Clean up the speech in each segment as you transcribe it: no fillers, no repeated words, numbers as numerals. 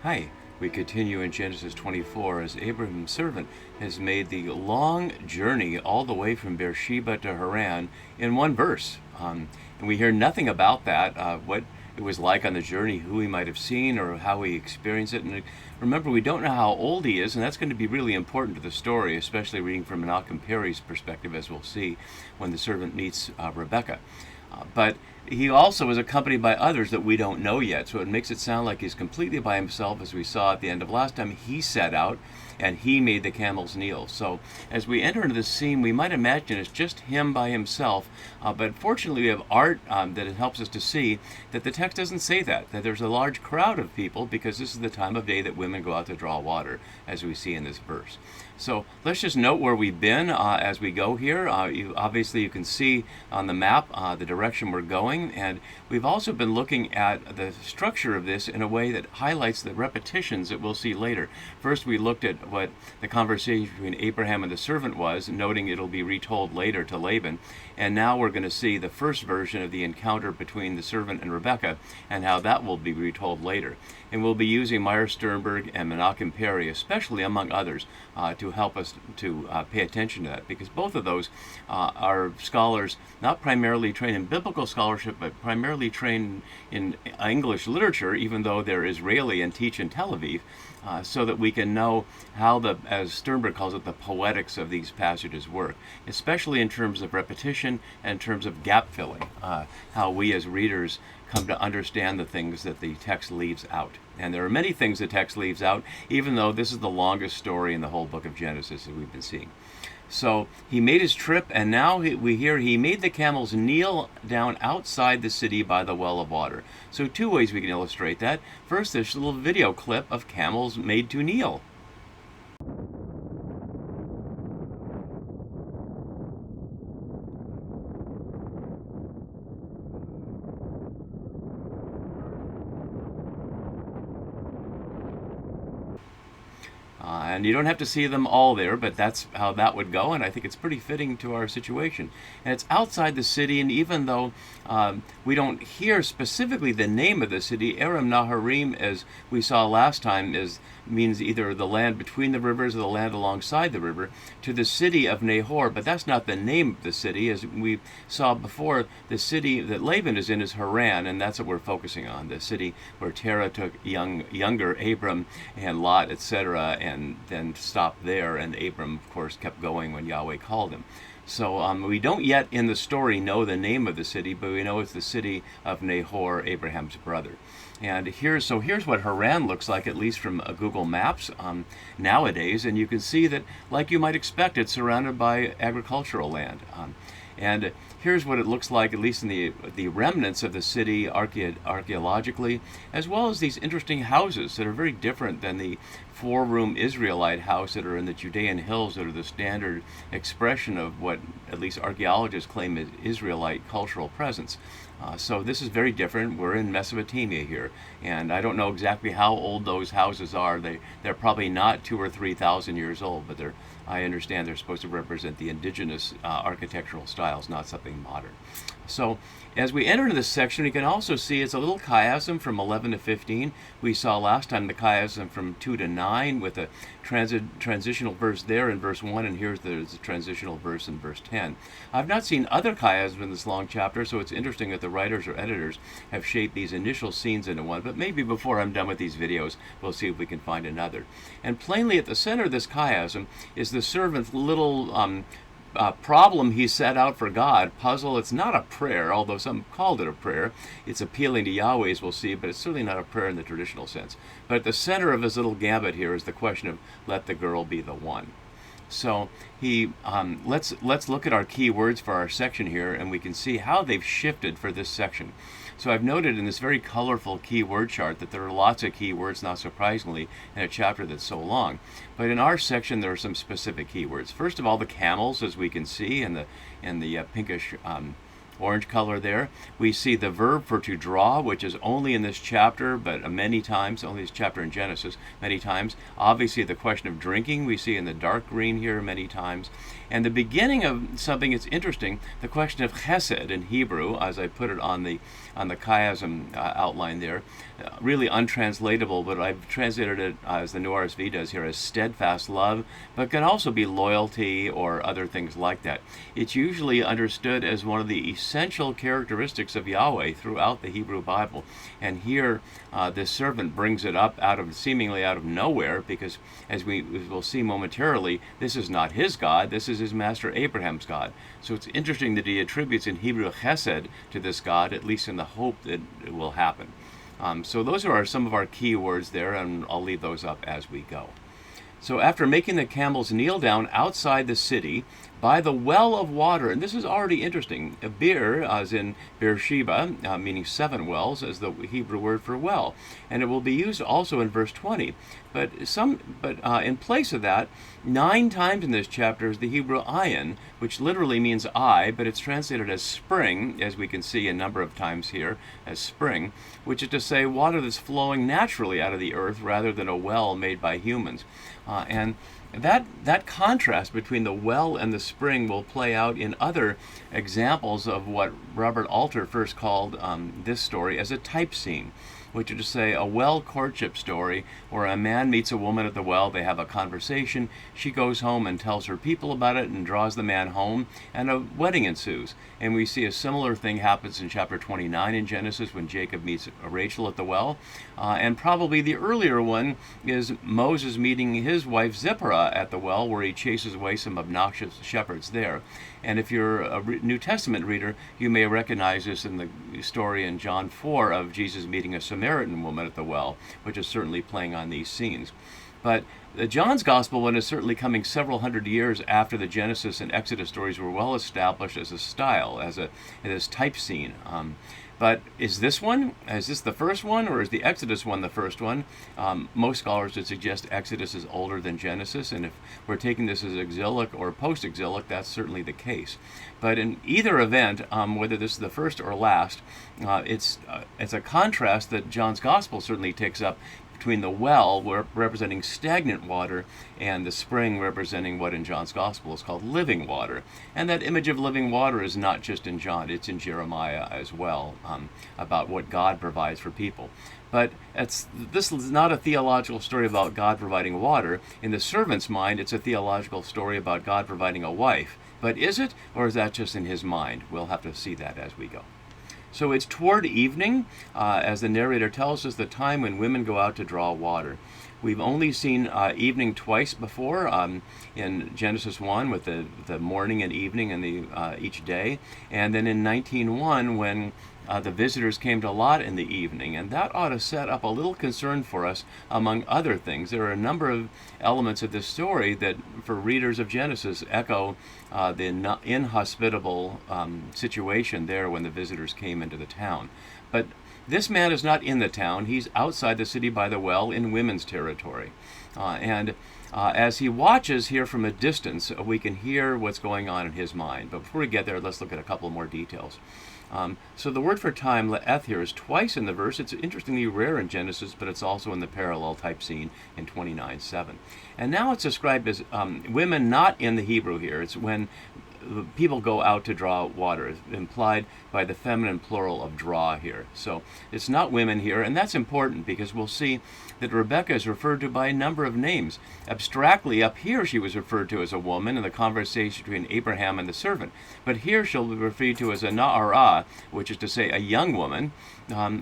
Hi, we continue in Genesis 24 as Abraham's servant has made the long journey all the way from Beersheba to Haran in one verse. And we hear nothing about that, what it was like on the journey, who he might have seen, or how he experienced it. And remember, we don't know how old he is, and that's going to be really important to the story, especially reading from Menachem Perry's perspective, as we'll see when the servant meets Rebekah. But he also is accompanied by others that we don't know yet. So it makes it sound like he's completely by himself, as we saw at the end of last time. He set out and he made the camels kneel. So as we enter into this scene, we might imagine it's just him by himself. But fortunately, we have art that it helps us to see that the text doesn't say that there's a large crowd of people, because this is the time of day that women go out to draw water, as we see in this verse. So let's just note where we've been as we go here. Obviously, you can see on the map the direction we're going, and we've also been looking at the structure of this in a way that highlights the repetitions that we'll see later. First, we looked at what the conversation between Abraham and the servant was, noting it'll be retold later to Laban, and now we're going to see the first version of the encounter between the servant and Rebekah, and how that will be retold later. And we'll be using Meyer Sternberg and Menachem Perry, especially among others, to help us to pay attention to that, because both of those are scholars not primarily trained in biblical scholarship, but primarily trained in English literature, even though they're Israeli and teach in Tel Aviv, so that we can know how the, as Sternberg calls it, the poetics of these passages work, especially in terms of repetition and in terms of gap filling, how we as readers come to understand the things that the text leaves out. And there are many things the text leaves out, even though this is the longest story in the whole book of Genesis that we've been seeing. So he made his trip, and now we hear he made the camels kneel down outside the city by the well of water. So two ways we can illustrate that. First, there's a little video clip of camels made to kneel. And you don't have to see them all there, but that's how that would go, and I think it's pretty fitting to our situation. And it's outside the city, and even though we don't hear specifically the name of the city, Aram Naharim, as we saw last time, means either the land between the rivers or the land alongside the river, to the city of Nahor, but that's not the name of the city. As we saw before, the city that Laban is in is Haran, and that's what we're focusing on, the city where Terah took younger Abram and Lot, etc., and then stopped there, and Abram, of course, kept going when Yahweh called him. So we don't yet in the story know the name of the city, but we know it's the city of Nahor, Abraham's brother. And here's what Haran looks like, at least from Google Maps nowadays, and you can see that, like you might expect, it's surrounded by agricultural land. And here's what it looks like, at least in the remnants of the city archaeologically, as well as these interesting houses that are very different than the four-room Israelite house that are in the Judean hills, that are the standard expression of what at least archaeologists claim is Israelite cultural presence. So this is very different. We're in Mesopotamia here, and I don't know exactly how old those houses are. They're probably not 2,000 or 3,000 years old, but I understand they're supposed to represent the indigenous architectural styles, not something modern. So as we enter into this section, you can also see it's a little chiasm from 11 to 15. We saw last time the chiasm from 2 to 9 with a transitional verse there in verse 1, and here's the transitional verse in verse 10. I've not seen other chiasms in this long chapter, so it's interesting that the writers or editors have shaped these initial scenes into one, but maybe before I'm done with these videos, we'll see if we can find another. And plainly at the center of this chiasm is the servant's little problem he set out for God, puzzle. It's not a prayer, although some called it a prayer. It's appealing to Yahweh, as we'll see, but it's certainly not a prayer in the traditional sense. But at the center of his little gambit here is the question of, let the girl be the one. So let's look at our key words for our section here, and we can see how they've shifted for this section. So I've noted in this very colorful key word chart that there are lots of key words, not surprisingly, in a chapter that's so long. But in our section, there are some specific key words. First of all, the camels, as we can see in the pinkish orange color there. We see the verb for to draw, which is only in this chapter, but many times, only this chapter in Genesis, many times. Obviously, the question of drinking we see in the dark green here many times. And the beginning of something that's interesting, the question of chesed in Hebrew, as I put it on the chiasm outline there, really untranslatable, but I've translated it as the New RSV does here as steadfast love, but can also be loyalty or other things like that. It's usually understood as one of the essential characteristics of Yahweh throughout the Hebrew Bible. And here, this servant brings it up seemingly out of nowhere, because as we will see momentarily, this is not his God, this is his master Abraham's God. So it's interesting that he attributes in Hebrew chesed to this God, at least in the hope that it will happen. So those are some of our key words there, and I'll leave those up as we go. So after making the camels kneel down outside the city by the well of water, and this is already interesting. Bir, as in Beersheba, meaning 7 wells, is the Hebrew word for well, and it will be used also in verse 20. But in place of that, 9 times in this chapter is the Hebrew ayin, which literally means eye, but it's translated as spring, as we can see a number of times here as spring, which is to say water that's flowing naturally out of the earth rather than a well made by humans. And that contrast between the well and the spring will play out in other examples of what Robert Alter first called this story as a type scene, which is to say a well courtship story where a man meets a woman at the well, they have a conversation, she goes home and tells her people about it and draws the man home, and a wedding ensues. And we see a similar thing happens in chapter 29 in Genesis when Jacob meets Rachel at the well. And probably the earlier one is Moses meeting his wife Zipporah at the well, where he chases away some obnoxious shepherds there. And if you're a New Testament reader, you may recognize this in the story in John 4 of Jesus meeting a Samaritan woman at the well, which is certainly playing on these scenes. But John's Gospel one is certainly coming several hundred years after the Genesis and Exodus stories were well established as a style, as this type scene. But is this the first one, or is the Exodus one the first one? Most scholars would suggest Exodus is older than Genesis, and if we're taking this as exilic or post-exilic, that's certainly the case. But in either event, whether this is the first or last, it's a contrast that John's Gospel certainly takes up between the well, representing stagnant water, and the spring representing what in John's Gospel is called living water. And that image of living water is not just in John, it's in Jeremiah as well, about what God provides for people. But this is not a theological story about God providing water. In the servant's mind, it's a theological story about God providing a wife. But is it, or is that just in his mind? We'll have to see that as we go. So it's toward evening, as the narrator tells us, the time when women go out to draw water. We've only seen evening twice before, in Genesis 1 with the morning and evening and each day, and then in 19:1 when the visitors came to Lot in the evening, and that ought to set up a little concern for us, among other things. There are a number of elements of this story that, for readers of Genesis, echo the inhospitable situation there when the visitors came into the town. But this man is not in the town. He's outside the city by the well in women's territory. And as he watches here from a distance, we can hear what's going on in his mind. But before we get there, let's look at a couple more details. So the word for time, le'eth, here is twice in the verse. It's interestingly rare in Genesis, but it's also in the parallel type scene in 29:7. And now it's described as women not in the Hebrew here. It's when people go out to draw water. It's implied by the feminine plural of draw here. So it's not women here, and that's important because we'll see that Rebekah is referred to by a number of names. Abstractly, up here she was referred to as a woman in the conversation between Abraham and the servant. But here she'll be referred to as a na'arah, which is to say a young woman,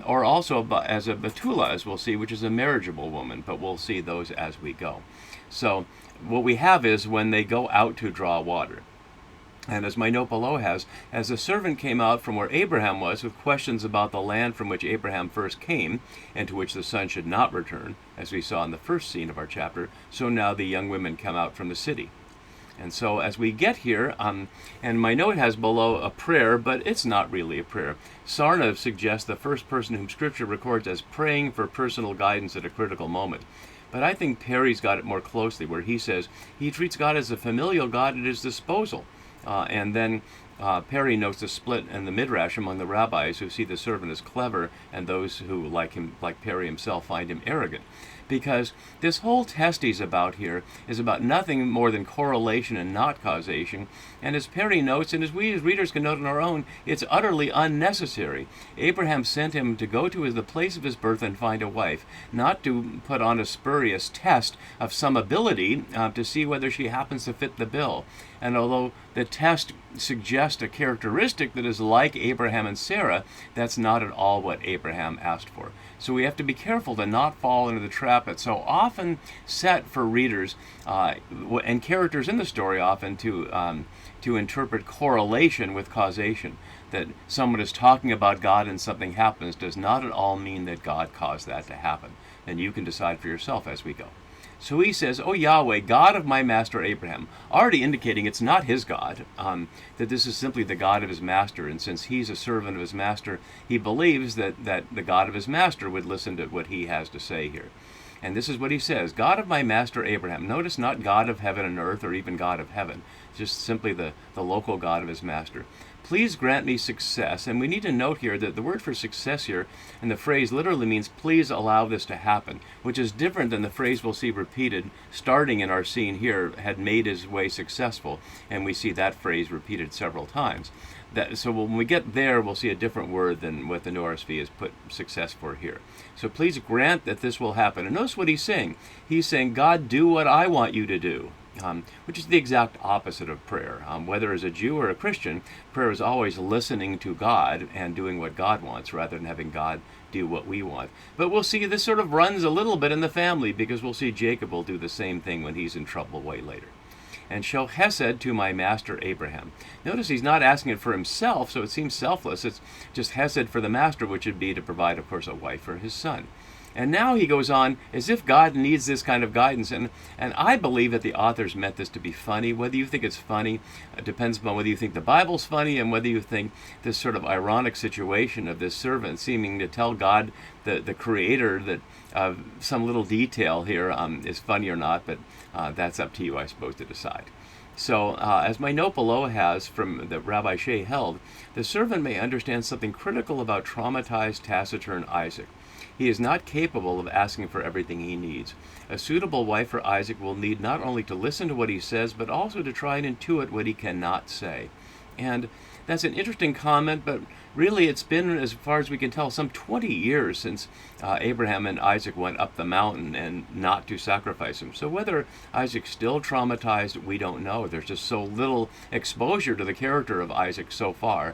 or also as a batula, as we'll see, which is a marriageable woman. But we'll see those as we go. So what we have is when they go out to draw water. And as my note below has, as the servant came out from where Abraham was with questions about the land from which Abraham first came, and to which the son should not return, as we saw in the first scene of our chapter, so now the young women come out from the city. And so as we get here, and my note has below a prayer, but it's not really a prayer. Sarna suggests the first person whom Scripture records as praying for personal guidance at a critical moment. But I think Perry's got it more closely, where he says he treats God as a familial God at his disposal. And then Perry notes the split in the midrash among the rabbis who see the servant as clever and those who, like Perry himself, find him arrogant. Because this whole test he's about here is about nothing more than correlation and not causation. And as Perry notes, and as we as readers can note on our own, it's utterly unnecessary. Abraham sent him to go to the place of his birth and find a wife, not to put on a spurious test of some ability to see whether she happens to fit the bill. And although the test suggests a characteristic that is like Abraham and Sarah, that's not at all what Abraham asked for. So we have to be careful to not fall into the trap that's so often set for readers and characters in the story often to interpret correlation with causation. That someone is talking about God and something happens does not at all mean that God caused that to happen. And you can decide for yourself as we go. So he says, "O Yahweh, God of my master Abraham," already indicating it's not his God, that this is simply the God of his master. And since he's a servant of his master, he believes that the God of his master would listen to what he has to say here. And this is what he says, "God of my master Abraham." Notice not God of heaven and earth or even God of heaven, just simply the local God of his master. "Please grant me success." And we need to note here that the word for success here and the phrase literally means "please allow this to happen," which is different than the phrase we'll see repeated starting in our scene here, "had made his way successful." And we see that phrase repeated several times. So when we get there, we'll see a different word than what the New RSV has put success for here. So please grant that this will happen. And notice what he's saying. He's saying, "God, do what I want you to do." Which is the exact opposite of prayer. Whether as a Jew or a Christian, prayer is always listening to God and doing what God wants rather than having God do what we want. But we'll see this sort of runs a little bit in the family because we'll see Jacob will do the same thing when he's in trouble way later. "And show hesed to my master Abraham." Notice he's not asking it for himself, so it seems selfless. It's just hesed for the master, which would be to provide, of course, a wife for his son. And now he goes on as if God needs this kind of guidance. And I believe that the authors meant this to be funny. Whether you think it's funny depends upon whether you think the Bible's funny and whether you think this sort of ironic situation of this servant seeming to tell God, the creator, that some little detail here is funny or not. But that's up to you, I suppose, to decide. So, as my note below has from the Rabbi Shea held, the servant may understand something critical about traumatized, taciturn Isaac. He is not capable of asking for everything he needs. A suitable wife for Isaac will need not only to listen to what he says, but also to try and intuit what he cannot say. And that's an interesting comment, but really it's been, as far as we can tell, some 20 years since Abraham and Isaac went up the mountain and not to sacrifice him. So whether Isaac's still traumatized, we don't know. There's just so little exposure to the character of Isaac so far,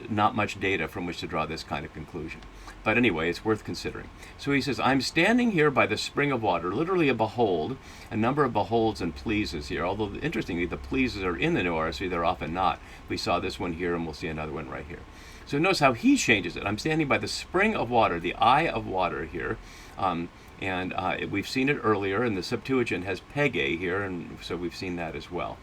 not much data from which to draw this kind of conclusion. But anyway, it's worth considering. So he says, "I'm standing here by the spring of water," literally a behold, a number of beholds and pleases here. Although, interestingly, the pleases are in the New RSV, they're often not. We saw this one here, and we'll see another one right here. So notice how he changes it. "I'm standing by the spring of water," the eye of water here. We've seen it earlier, and the Septuagint has pege here, and so we've seen that as well.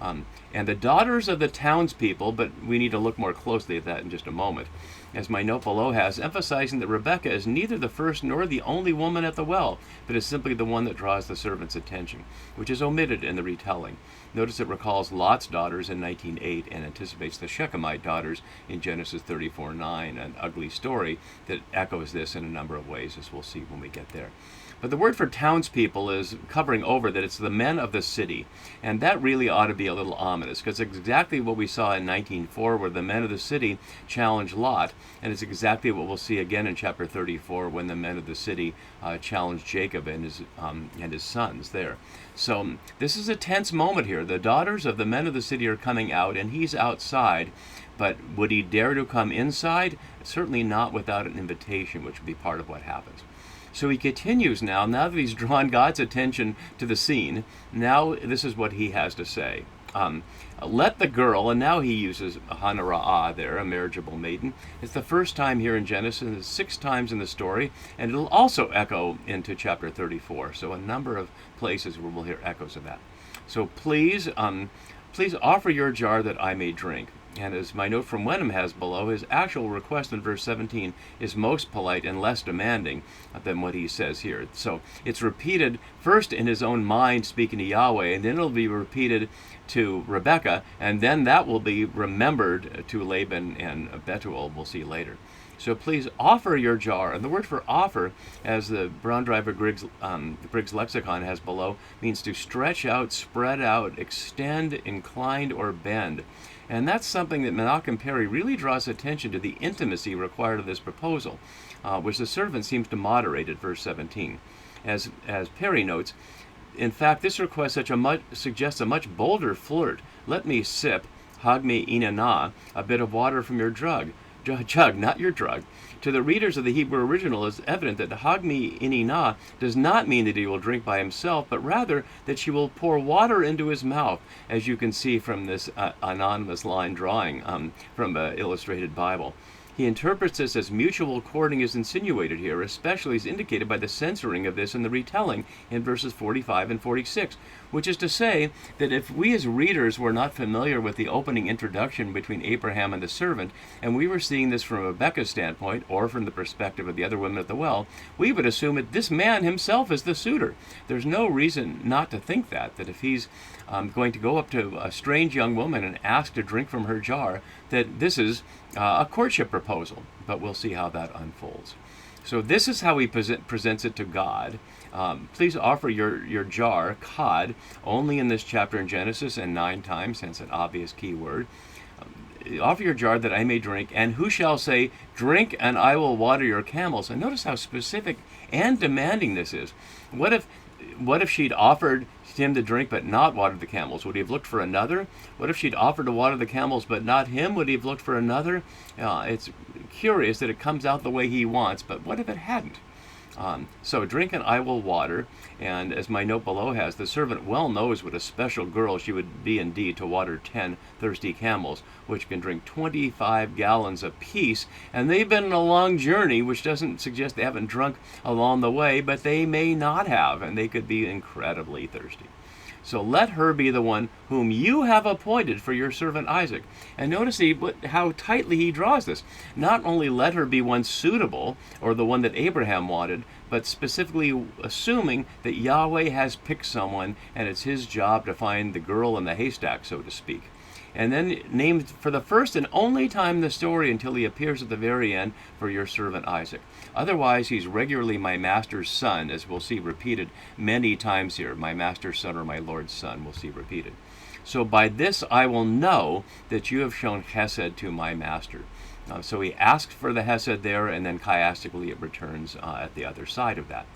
"And the daughters of the townspeople," but we need to look more closely at that in just a moment, as my note below has, emphasizing that Rebekah is neither the first nor the only woman at the well, but is simply the one that draws the servant's attention, which is omitted in the retelling. Notice it recalls Lot's daughters in 19:8 and anticipates the Shechemite daughters in Genesis 34:9, an ugly story that echoes this in a number of ways, as we'll see when we get there. But the word for townspeople is covering over that it's the men of the city. And that really ought to be a little ominous, because it's exactly what we saw in 19:4, where the men of the city challenged Lot. And it's exactly what we'll see again in chapter 34, when the men of the city challenged Jacob and his sons there. So this is a tense moment here. The daughters of the men of the city are coming out, and he's outside. But would he dare to come inside? Certainly not without an invitation, which would be part of what happens. So he continues now that he's drawn God's attention to the scene, now this is what he has to say. "Let the girl," and now he uses Hanara'ah there, a marriageable maiden. It's the first time here in Genesis, it's 6 times in the story, and it'll also echo into chapter 34. So a number of places where we'll hear echoes of that. So please offer your jar that I may drink. And as my note from Wenham has below, his actual request in verse 17 is most polite and less demanding than what he says here. So it's repeated first in his own mind, speaking to Yahweh, and then it'll be repeated to Rebekah, and then that will be remembered to Laban and Bethuel, we'll see later. So please offer your jar. And the word for offer, as the Brown Driver Briggs lexicon has below, means to stretch out, spread out, extend, incline, or bend. And that's something that Menachem Perry really draws attention to, the intimacy required of this proposal, which the servant seems to moderate at verse 17. As Perry notes, in fact, this request suggests a much bolder flirt. Let me sip, hagmi inana, a bit of water from your jug, not your drug. To the readers of the Hebrew original, it's evident that hagmi inina does not mean that he will drink by himself, but rather that she will pour water into his mouth, as you can see from this anonymous line drawing from the Illustrated Bible. He interprets this as mutual courting is insinuated here, especially as indicated by the censoring of this in the retelling in verses 45 and 46, which is to say that if we as readers were not familiar with the opening introduction between Abraham and the servant, and we were seeing this from Rebekah's standpoint, or from the perspective of the other women at the well, we would assume that this man himself is the suitor. There's no reason not to think that if he's going to go up to a strange young woman and ask to drink from her jar, that this is a courtship proposal. But we'll see how that unfolds. So this is how he presents it to God. Please offer your jar, kod, only in this chapter in Genesis and 9 times, hence an obvious key word. Offer your jar that I may drink, and who shall say, drink and I will water your camels? And notice how specific and demanding this is. What if she'd offered him to drink but not water the camels? Would he have looked for another? What if she'd offered to water the camels but not him? Would he have looked for another? It's curious that it comes out the way he wants, but what if it hadn't? So drink and I will water, and as my note below has, the servant well knows what a special girl she would be indeed to water 10 thirsty camels, which can drink 25 gallons apiece, and they've been on a long journey, which doesn't suggest they haven't drunk along the way, but they may not have, and they could be incredibly thirsty. So let her be the one whom you have appointed for your servant Isaac. And notice how tightly he draws this. Not only let her be one suitable, or the one that Abraham wanted, but specifically assuming that Yahweh has picked someone, and it's his job to find the girl in the haystack, so to speak. And then named for the first and only time in the story until he appears at the very end, for your servant Isaac. Otherwise, he's regularly my master's son, as we'll see repeated many times here. My master's son or my Lord's son, we'll see repeated. So by this I will know that you have shown chesed to my master. So he asks for the hesed there, and then chiastically it returns at the other side of that.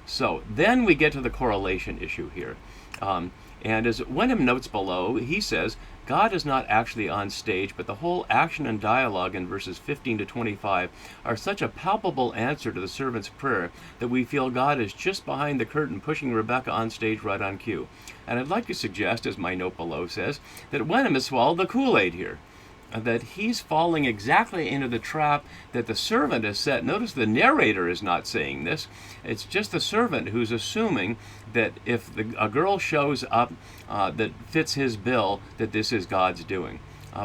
So then we get to the correlation issue here. And as Wenham notes below, he says, God is not actually on stage, but the whole action and dialogue in verses 15 to 25 are such a palpable answer to the servant's prayer that we feel God is just behind the curtain pushing Rebekah on stage right on cue. And I'd like to suggest, as my note below says, that Wenham has swallowed the Kool-Aid here. That he's falling exactly into the trap that the servant has set. Notice the narrator is not saying this. It's just the servant who's assuming that if a girl shows up that fits his bill, that this is God's doing.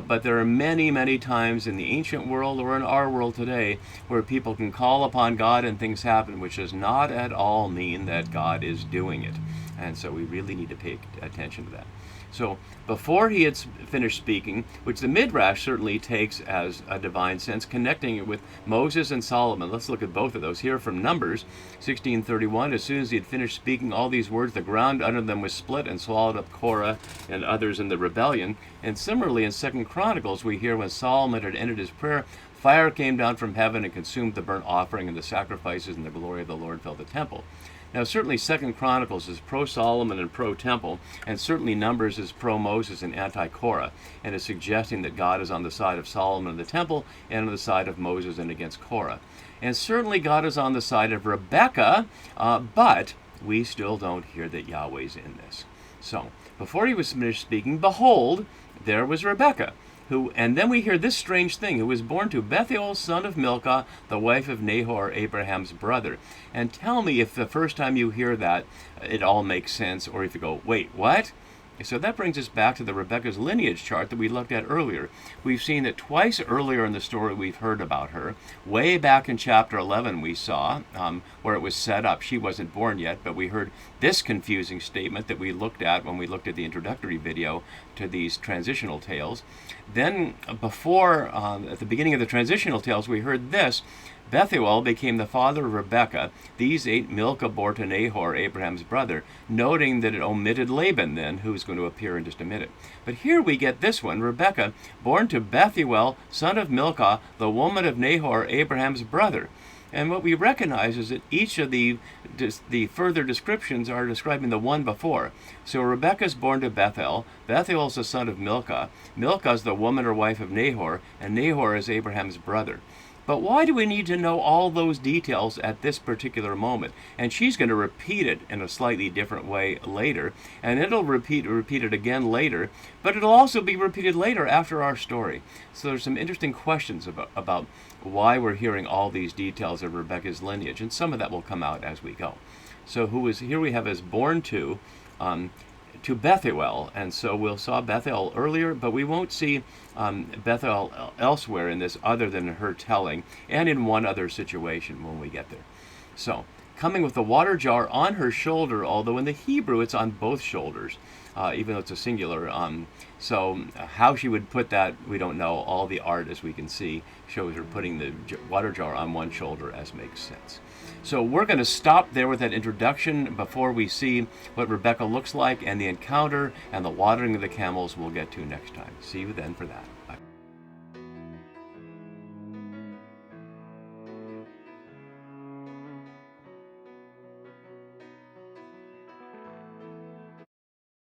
But there are many, many times in the ancient world or in our world today where people can call upon God and things happen, which does not at all mean that God is doing it. And so we really need to pay attention to that. So before he had finished speaking, which the Midrash certainly takes as a divine sense, connecting it with Moses and Solomon. Let's look at both of those here from Numbers 16:31. As soon as he had finished speaking all these words, the ground under them was split and swallowed up Korah and others in the rebellion. And similarly in 2 Chronicles, we hear when Solomon had ended his prayer, fire came down from heaven and consumed the burnt offering and the sacrifices, and the glory of the Lord filled the temple. Now, certainly 2 Chronicles is pro-Solomon and pro-temple, and certainly Numbers is pro-Moses and anti-Korah, and is suggesting that God is on the side of Solomon and the temple, and on the side of Moses and against Korah. And certainly God is on the side of Rebekah, but we still don't hear that Yahweh's in this. So, before he was finished speaking, behold, there was Rebekah, and then we hear this strange thing, who was born to Bethuel, son of Milcah, the wife of Nahor, Abraham's brother. And tell me if the first time you hear that, it all makes sense, or if you go, wait, what? So that brings us back to the Rebekah's lineage chart that we looked at earlier. We've seen that twice earlier in the story we've heard about her. Way back in chapter 11 we saw where it was set up. She wasn't born yet, but we heard this confusing statement that we looked at when we looked at the introductory video to these transitional tales. Then before, at the beginning of the transitional tales, we heard this. Bethuel became the father of Rebekah. These 8 Milcah bore to Nahor, Abraham's brother, noting that it omitted Laban then, who's going to appear in just a minute. But here we get this one, Rebekah, born to Bethuel, son of Milcah, the woman of Nahor, Abraham's brother. And what we recognize is that each of the further descriptions are describing the one before. So Rebekah is born to Bethuel. Bethuel is the son of Milcah. Milcah is the woman or wife of Nahor, and Nahor is Abraham's brother. But why do we need to know all those details at this particular moment? And she's going to repeat it in a slightly different way later, and it'll repeat it again later, but it'll also be repeated later after our story. So there's some interesting questions about why we're hearing all these details of Rebekah's lineage, and some of that will come out as we go. So here we have as born to Bethuel, and so we'll saw Bethuel earlier, but we won't see Bethuel elsewhere in this other than her telling, and in one other situation when we get there. So, coming with the water jar on her shoulder, although in the Hebrew it's on both shoulders, even though it's a singular. So how she would put that, we don't know. All the art, as we can see, shows her putting the water jar on one shoulder, as makes sense. So we're going to stop there with that introduction before we see what Rebekah looks like, and the encounter and the watering of the camels we'll get to next time. See you then for that. Bye.